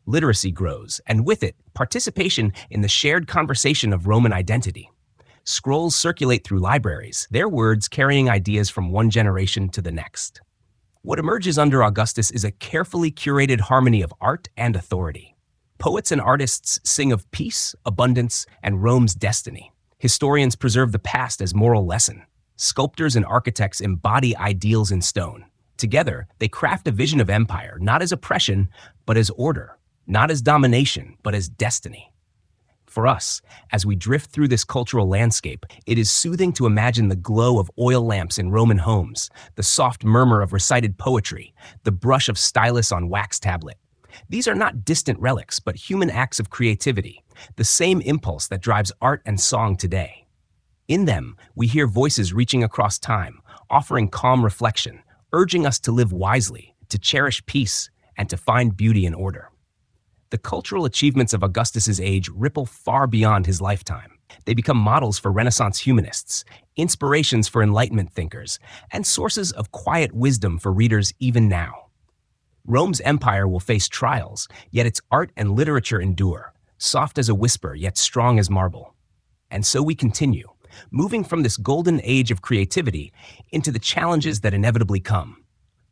Literacy grows, and with it, participation in the shared conversation of Roman identity. Scrolls circulate through libraries, their words carrying ideas from one generation to the next. What emerges under Augustus is a carefully curated harmony of art and authority. Poets and artists sing of peace, abundance, and Rome's destiny. Historians preserve the past as moral lesson. Sculptors and architects embody ideals in stone. Together, they craft a vision of empire, not as oppression, but as order, not as domination, but as destiny. For us, as we drift through this cultural landscape, it is soothing to imagine the glow of oil lamps in Roman homes, the soft murmur of recited poetry, the brush of stylus on wax tablet. These are not distant relics, but human acts of creativity, the same impulse that drives art and song today. In them, we hear voices reaching across time, offering calm reflection, urging us to live wisely, to cherish peace, and to find beauty in order. The cultural achievements of Augustus's age ripple far beyond his lifetime. They become models for Renaissance humanists, inspirations for Enlightenment thinkers, and sources of quiet wisdom for readers even now. Rome's empire will face trials, yet its art and literature endure, soft as a whisper, yet strong as marble. And so we continue, moving from this golden age of creativity into the challenges that inevitably come: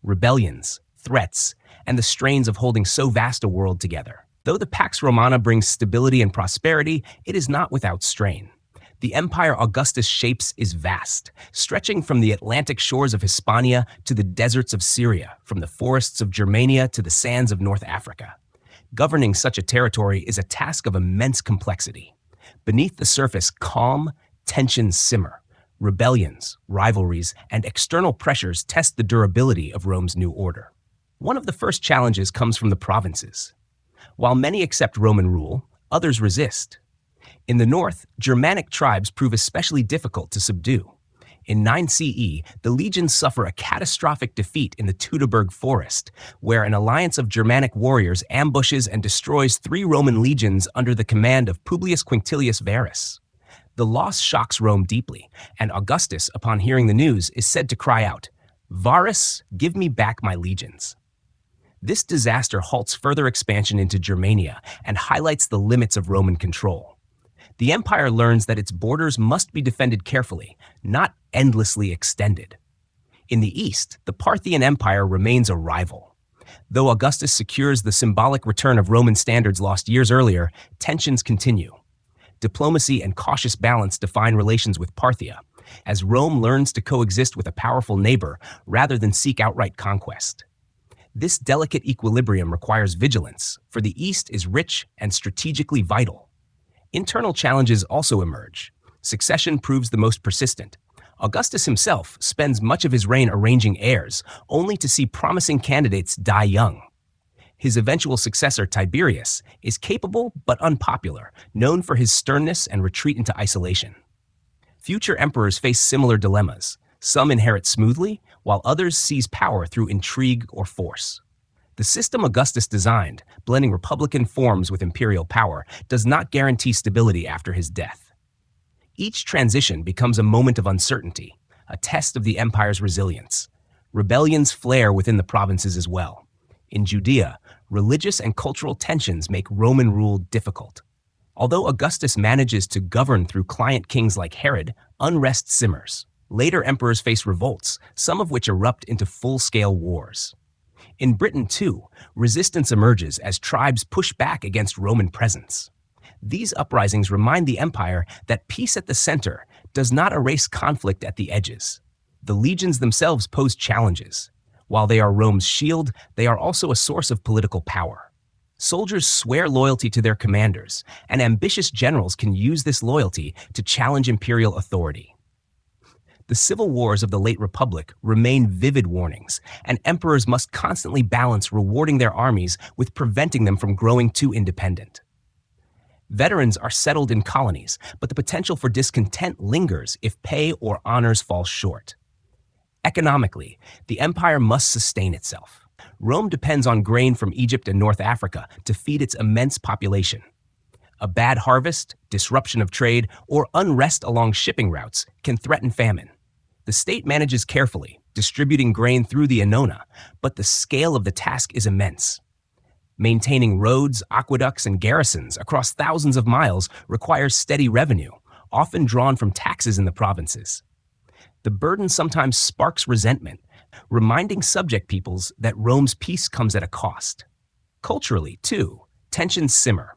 rebellions, threats, and the strains of holding so vast a world together. Though the Pax Romana brings stability and prosperity, it is not without strain. The empire Augustus shapes is vast, stretching from the Atlantic shores of Hispania to the deserts of Syria, from the forests of Germania to the sands of North Africa. Governing such a territory is a task of immense complexity. Beneath the surface, calm, tensions simmer. Rebellions, rivalries, and external pressures test the durability of Rome's new order. One of the first challenges comes from the provinces. While many accept Roman rule, others resist. In the north, Germanic tribes prove especially difficult to subdue. In 9 CE, the legions suffer a catastrophic defeat in the Teutoburg forest, where an alliance of Germanic warriors ambushes and destroys 3 Roman legions under the command of Publius Quinctilius Varus. The loss shocks Rome deeply, and Augustus, upon hearing the news, is said to cry out, "Varus, give me back my legions." This disaster halts further expansion into Germania and highlights the limits of Roman control. The empire learns that its borders must be defended carefully, not endlessly extended. In the east, the Parthian Empire remains a rival. Though Augustus secures the symbolic return of Roman standards lost years earlier, tensions continue. Diplomacy and cautious balance define relations with Parthia, as Rome learns to coexist with a powerful neighbor rather than seek outright conquest. This delicate equilibrium requires vigilance, for the East is rich and strategically vital. Internal challenges also emerge. Succession proves the most persistent. Augustus himself spends much of his reign arranging heirs, only to see promising candidates die young. His eventual successor, Tiberius, is capable but unpopular, known for his sternness and retreat into isolation. Future emperors face similar dilemmas. Some inherit smoothly, while others seize power through intrigue or force. The system Augustus designed, blending republican forms with imperial power, does not guarantee stability after his death. Each transition becomes a moment of uncertainty, a test of the empire's resilience. Rebellions flare within the provinces as well. In Judea, religious and cultural tensions make Roman rule difficult. Although Augustus manages to govern through client kings like Herod, unrest simmers. Later emperors face revolts, some of which erupt into full-scale wars. In Britain, too, resistance emerges as tribes push back against Roman presence. These uprisings remind the empire that peace at the center does not erase conflict at the edges. The legions themselves pose challenges. While they are Rome's shield, they are also a source of political power. Soldiers swear loyalty to their commanders, and ambitious generals can use this loyalty to challenge imperial authority. The civil wars of the late Republic remain vivid warnings, and emperors must constantly balance rewarding their armies with preventing them from growing too independent. Veterans are settled in colonies, but the potential for discontent lingers if pay or honors fall short. Economically, the empire must sustain itself. Rome depends on grain from Egypt and North Africa to feed its immense population. A bad harvest, disruption of trade, or unrest along shipping routes can threaten famine. The state manages carefully, distributing grain through the annona, but the scale of the task is immense. Maintaining roads, aqueducts, and garrisons across thousands of miles requires steady revenue, often drawn from taxes in the provinces. The burden sometimes sparks resentment, reminding subject peoples that Rome's peace comes at a cost. Culturally, too, tensions simmer.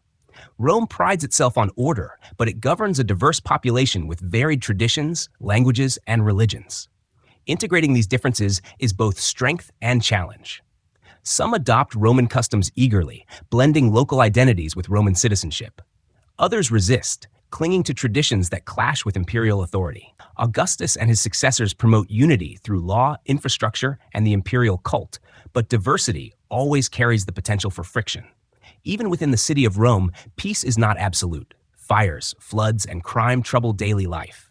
Rome prides itself on order, but it governs a diverse population with varied traditions, languages, and religions. Integrating these differences is both strength and challenge. Some adopt Roman customs eagerly, blending local identities with Roman citizenship. Others resist, clinging to traditions that clash with imperial authority. Augustus and his successors promote unity through law, infrastructure, and the imperial cult, but diversity always carries the potential for friction. Even within the city of Rome, peace is not absolute. Fires, floods, and crime trouble daily life.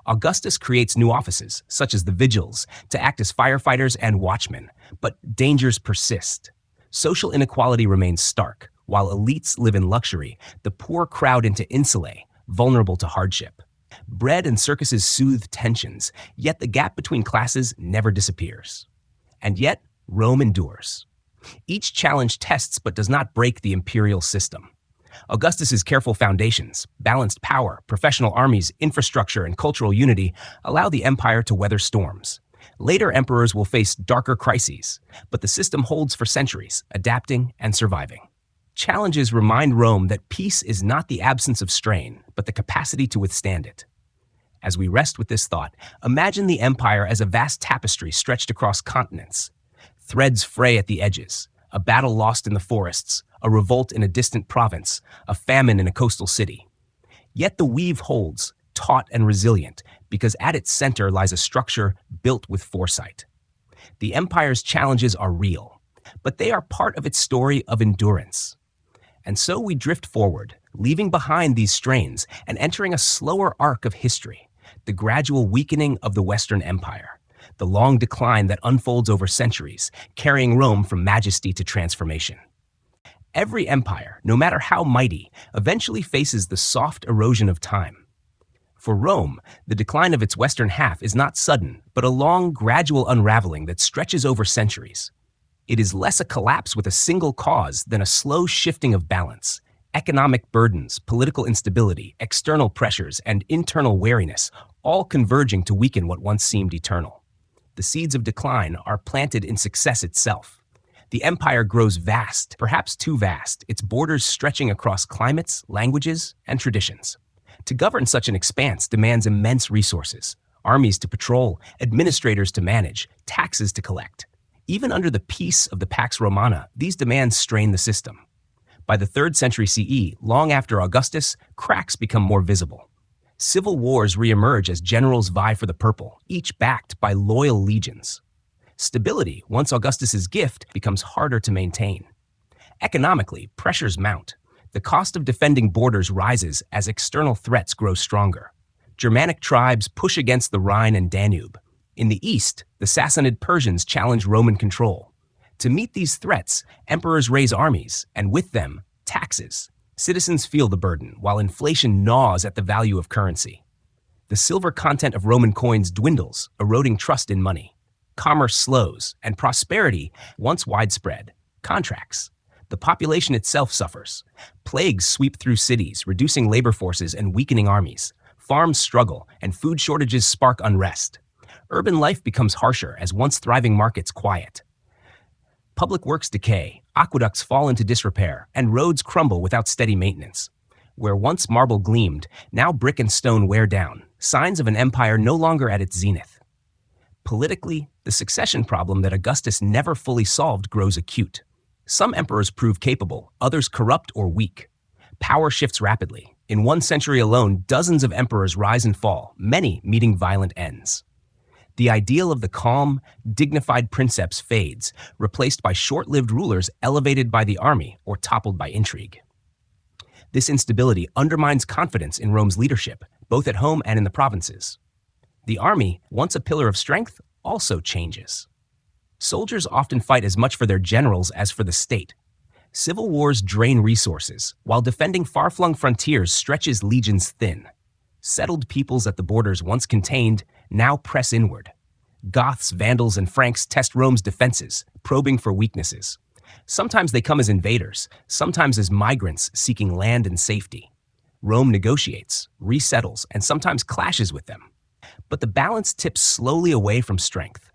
Augustus creates new offices, such as the vigils, to act as firefighters and watchmen, but dangers persist. Social inequality remains stark. While elites live in luxury, the poor crowd into insulae, vulnerable to hardship. Bread and circuses soothe tensions, yet the gap between classes never disappears. And yet, Rome endures. Each challenge tests but does not break the imperial system. Augustus's careful foundations, balanced power, professional armies, infrastructure, and cultural unity allow the empire to weather storms. Later emperors will face darker crises, but the system holds for centuries, adapting and surviving. Challenges remind Rome that peace is not the absence of strain, but the capacity to withstand it. As we rest with this thought, imagine the empire as a vast tapestry stretched across continents. Threads fray at the edges, a battle lost in the forests, a revolt in a distant province, a famine in a coastal city. Yet the weave holds, taut and resilient, because at its center lies a structure built with foresight. The empire's challenges are real, but they are part of its story of endurance. And so we drift forward, leaving behind these strains and entering a slower arc of history, the gradual weakening of the Western Empire, the long decline that unfolds over centuries, carrying Rome from majesty to transformation. Every empire, no matter how mighty, eventually faces the soft erosion of time. For Rome, the decline of its western half is not sudden, but a long, gradual unraveling that stretches over centuries. It is less a collapse with a single cause than a slow shifting of balance. Economic burdens, political instability, external pressures, and internal wariness, all converging to weaken what once seemed eternal. The seeds of decline are planted in success itself. The empire grows vast, perhaps too vast, its borders stretching across climates, languages, and traditions. To govern such an expanse demands immense resources, armies to patrol, administrators to manage, taxes to collect. Even under the peace of the Pax Romana, these demands strain the system. By the 3rd century CE, long after Augustus, cracks become more visible. Civil wars reemerge as generals vie for the purple, each backed by loyal legions. Stability, once Augustus's gift, becomes harder to maintain. Economically, pressures mount. The cost of defending borders rises as external threats grow stronger. Germanic tribes push against the Rhine and Danube. In the east, the Sassanid Persians challenge Roman control. To meet these threats, emperors raise armies, and with them, taxes. Citizens feel the burden, while inflation gnaws at the value of currency. The silver content of Roman coins dwindles, eroding trust in money. Commerce slows, and prosperity, once widespread, contracts. The population itself suffers. Plagues sweep through cities, reducing labor forces and weakening armies. Farms struggle, and food shortages spark unrest. Urban life becomes harsher as once thriving markets quiet. Public works decay, aqueducts fall into disrepair, and roads crumble without steady maintenance. Where once marble gleamed, now brick and stone wear down, signs of an empire no longer at its zenith. Politically, the succession problem that Augustus never fully solved grows acute. Some emperors prove capable, others corrupt or weak. Power shifts rapidly. In 1 century alone, dozens of emperors rise and fall, many meeting violent ends. The ideal of the calm, dignified princeps fades, replaced by short-lived rulers elevated by the army or toppled by intrigue. This instability undermines confidence in Rome's leadership, both at home and in the provinces. The army, once a pillar of strength, also changes. Soldiers often fight as much for their generals as for the state. Civil wars drain resources, while defending far-flung frontiers stretches legions thin. Settled peoples at the borders once contained now press inward. Goths, Vandals, and Franks test Rome's defenses, probing for weaknesses. Sometimes they come as invaders, sometimes as migrants seeking land and safety. Rome negotiates, resettles, and sometimes clashes with them. But the balance tips slowly away from strength.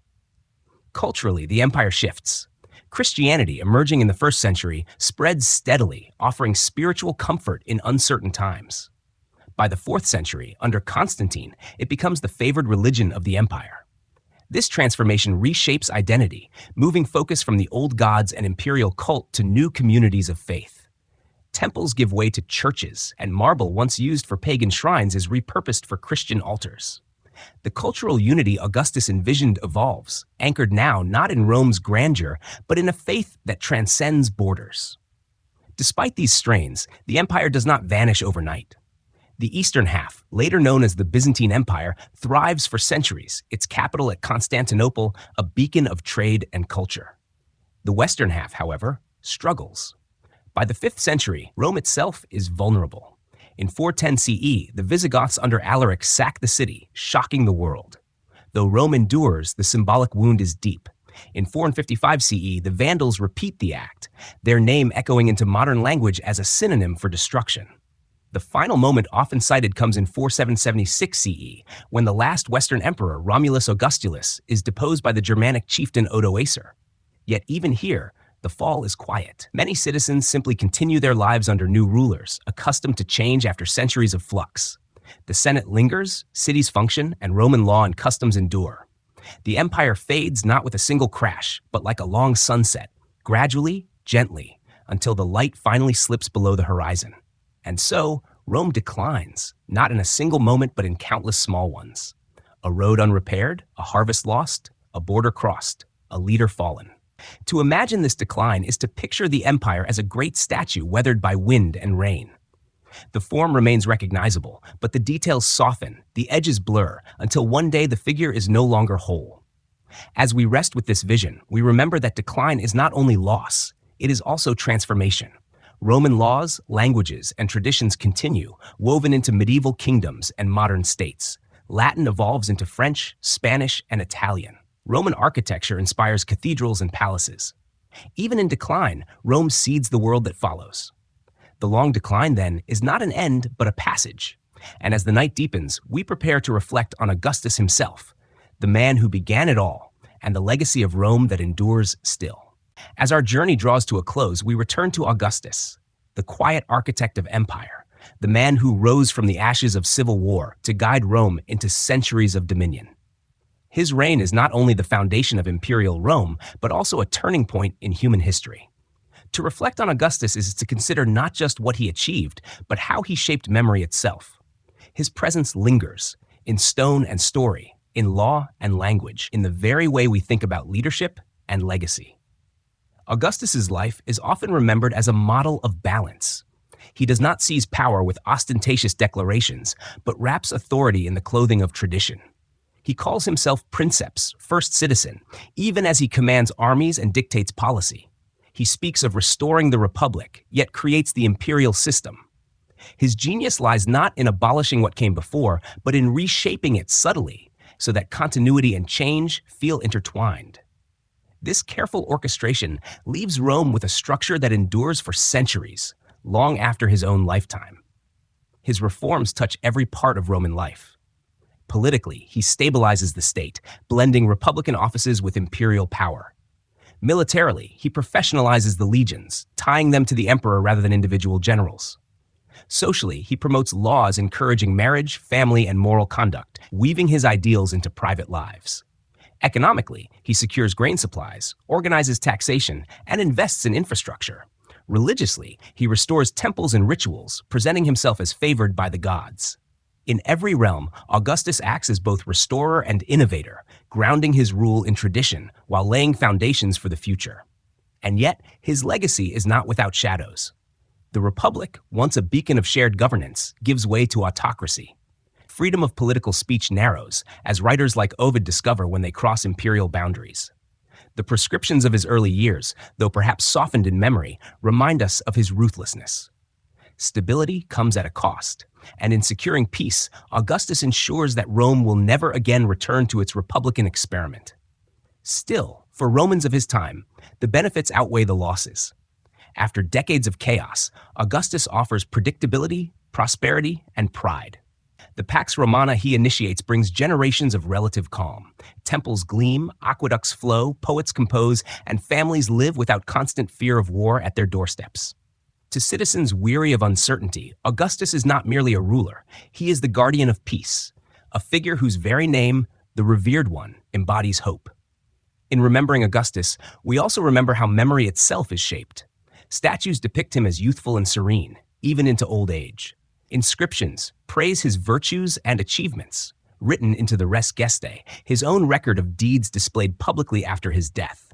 Culturally, the empire shifts. Christianity, emerging in the 1st century, spreads steadily, offering spiritual comfort in uncertain times. By the 4th century, under Constantine, it becomes the favored religion of the empire. This transformation reshapes identity, moving focus from the old gods and imperial cult to new communities of faith. Temples give way to churches, and marble once used for pagan shrines is repurposed for Christian altars. The cultural unity Augustus envisioned evolves, anchored now not in Rome's grandeur, but in a faith that transcends borders. Despite these strains, the empire does not vanish overnight. The eastern half, later known as the Byzantine Empire, thrives for centuries, its capital at Constantinople a beacon of trade and culture. The western half, however, struggles. By the 5th century, Rome itself is vulnerable. In 410 CE, the Visigoths under Alaric sack the city, shocking the world. Though Rome endures, the symbolic wound is deep. In 455 CE, the Vandals repeat the act, their name echoing into modern language as a synonym for destruction. The final moment often cited comes in 4776 CE, when the last Western emperor, Romulus Augustulus, is deposed by the Germanic chieftain Odoacer. Yet even here, the fall is quiet. Many citizens simply continue their lives under new rulers, accustomed to change after centuries of flux. The Senate lingers, cities function, and Roman law and customs endure. The empire fades not with a single crash, but like a long sunset, gradually, gently, until the light finally slips below the horizon. And so, Rome declines, not in a single moment but in countless small ones. A road unrepaired, a harvest lost, a border crossed, a leader fallen. To imagine this decline is to picture the empire as a great statue weathered by wind and rain. The form remains recognizable, but the details soften, the edges blur, until one day the figure is no longer whole. As we rest with this vision, we remember that decline is not only loss, it is also transformation. Roman laws, languages, and traditions continue, woven into medieval kingdoms and modern states. Latin evolves into French, Spanish, and Italian. Roman architecture inspires cathedrals and palaces. Even in decline, Rome seeds the world that follows. The long decline, then, is not an end, but a passage. And as the night deepens, we prepare to reflect on Augustus himself, the man who began it all, and the legacy of Rome that endures still. As our journey draws to a close, we return to Augustus, the quiet architect of empire, the man who rose from the ashes of civil war to guide Rome into centuries of dominion. His reign is not only the foundation of imperial Rome, but also a turning point in human history. To reflect on Augustus is to consider not just what he achieved, but how he shaped memory itself. His presence lingers, in stone and story, in law and language, in the very way we think about leadership and legacy. Augustus's life is often remembered as a model of balance. He does not seize power with ostentatious declarations, but wraps authority in the clothing of tradition. He calls himself princeps, first citizen, even as he commands armies and dictates policy. He speaks of restoring the republic, yet creates the imperial system. His genius lies not in abolishing what came before, but in reshaping it subtly, so that continuity and change feel intertwined. This careful orchestration leaves Rome with a structure that endures for centuries, long after his own lifetime. His reforms touch every part of Roman life. Politically, he stabilizes the state, blending republican offices with imperial power. Militarily, he professionalizes the legions, tying them to the emperor rather than individual generals. Socially, he promotes laws encouraging marriage, family, and moral conduct, weaving his ideals into private lives. Economically, he secures grain supplies, organizes taxation, and invests in infrastructure. Religiously, he restores temples and rituals, presenting himself as favored by the gods. In every realm, Augustus acts as both restorer and innovator, grounding his rule in tradition while laying foundations for the future. And yet, his legacy is not without shadows. The Republic, once a beacon of shared governance, gives way to autocracy. Freedom of political speech narrows, as writers like Ovid discover when they cross imperial boundaries. The prescriptions of his early years, though perhaps softened in memory, remind us of his ruthlessness. Stability comes at a cost, and in securing peace, Augustus ensures that Rome will never again return to its republican experiment. Still, for Romans of his time, the benefits outweigh the losses. After decades of chaos, Augustus offers predictability, prosperity, and pride. The Pax Romana he initiates brings generations of relative calm. Temples gleam, aqueducts flow, poets compose, and families live without constant fear of war at their doorsteps. To citizens weary of uncertainty, Augustus is not merely a ruler. He is the guardian of peace, a figure whose very name, the revered one, embodies hope. In remembering Augustus, we also remember how memory itself is shaped. Statues depict him as youthful and serene, even into old age. Inscriptions praise his virtues and achievements, written into the res gestae, his own record of deeds displayed publicly after his death.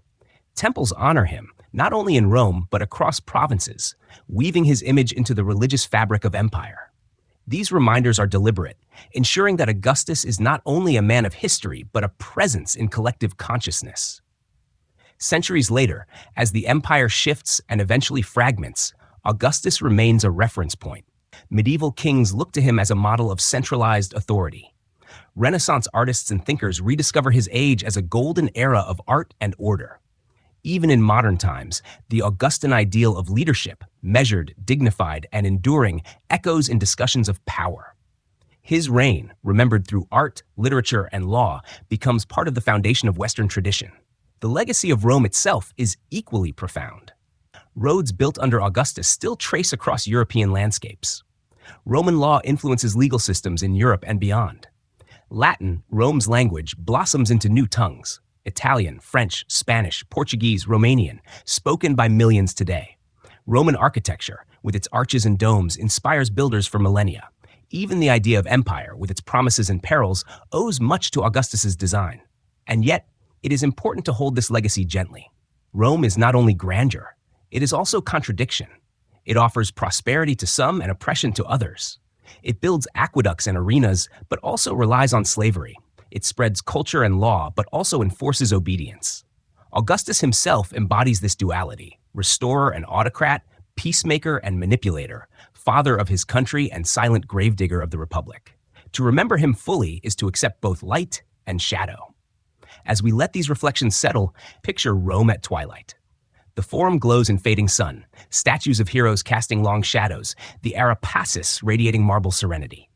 Temples honor him, not only in Rome, but across provinces, weaving his image into the religious fabric of empire. These reminders are deliberate, ensuring that Augustus is not only a man of history, but a presence in collective consciousness. Centuries later, as the empire shifts and eventually fragments, Augustus remains a reference point. Medieval kings look to him as a model of centralized authority. Renaissance artists and thinkers rediscover his age as a golden era of art and order. Even in modern times, the Augustan ideal of leadership, measured, dignified, and enduring, echoes in discussions of power. His reign, remembered through art, literature, and law, becomes part of the foundation of Western tradition. The legacy of Rome itself is equally profound. Roads built under Augustus still trace across European landscapes. Roman law influences legal systems in Europe and beyond. Latin, Rome's language, blossoms into new tongues. Italian, French, Spanish, Portuguese, Romanian, spoken by millions today. Roman architecture, with its arches and domes, inspires builders for millennia. Even the idea of empire, with its promises and perils, owes much to Augustus's design. And yet, it is important to hold this legacy gently. Rome is not only grandeur, it is also contradiction. It offers prosperity to some and oppression to others. It builds aqueducts and arenas, but also relies on slavery. It spreads culture and law, but also enforces obedience. Augustus himself embodies this duality: restorer and autocrat, peacemaker and manipulator, father of his country and silent gravedigger of the Republic. To remember him fully is to accept both light and shadow. As we let these reflections settle, picture Rome at twilight. The Forum glows in fading sun, statues of heroes casting long shadows, the Arapacis radiating marble serenity.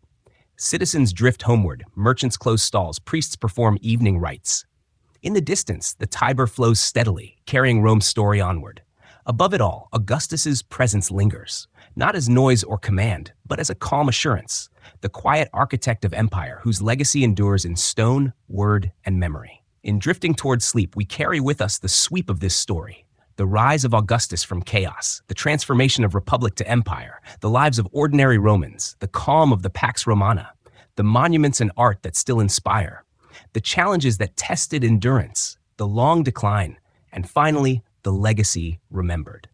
Citizens drift homeward, merchants close stalls, priests perform evening rites. In the distance, the Tiber flows steadily, carrying Rome's story onward. Above it all, Augustus's presence lingers, not as noise or command, but as a calm assurance, the quiet architect of empire whose legacy endures in stone, word, and memory. In drifting towards sleep, we carry with us the sweep of this story: the rise of Augustus from chaos, the transformation of republic to empire, the lives of ordinary Romans, the calm of the Pax Romana, the monuments and art that still inspire, the challenges that tested endurance, the long decline, and finally, the legacy remembered.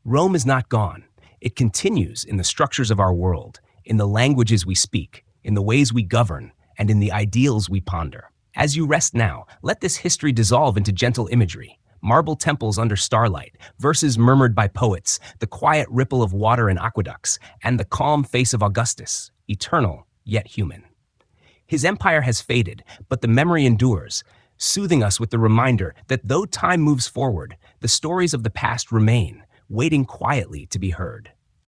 Rome is not gone. It continues in the structures of our world, in the languages we speak, in the ways we govern, and in the ideals we ponder. As you rest now, let this history dissolve into gentle imagery: marble temples under starlight, verses murmured by poets, the quiet ripple of water in aqueducts, and the calm face of Augustus, eternal yet human. His empire has faded, but the memory endures, soothing us with the reminder that though time moves forward, the stories of the past remain, waiting quietly to be heard.